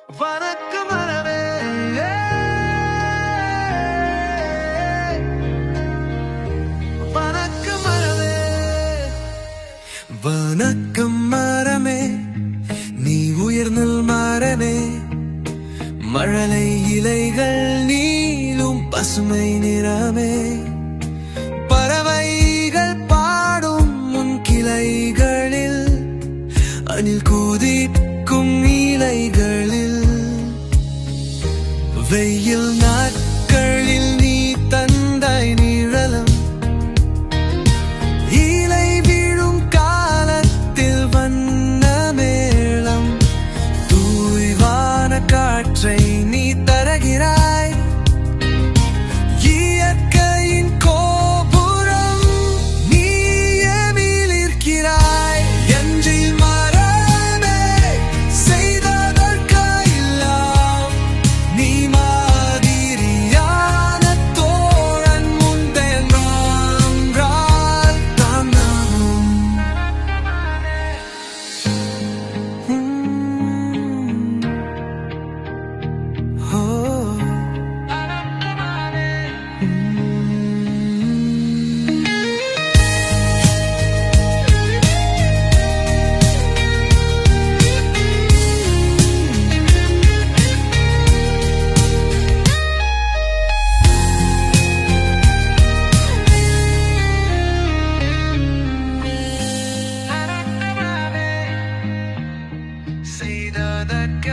வணக்கம் அறவே வணக்கம் அறவே வணக்கம் மரமே நீ உயர்ந்தல் மரமே மழலை இலைகள் நீளும் பசுமை நிறமே பறவைகள் பாடும் உன் கிளைகளில் அணில் கூதிக்கும் இலைகளில் வெயில் நாட்களில் நீ தந்தாய் நிழலம் இலை விழும் காலத்தில் வண்ண மேளம் தூய்வான காற்றை நீ தருகிறாய் இயற்கையின் கோபுரம் நீயே மீளிருக்கிறாய் என்றில் மரமே செய்ததற்கெல்லாம் நீ மாதிரியான தோழன் முந்தென்றால் தான் நானும் செய்ததற்க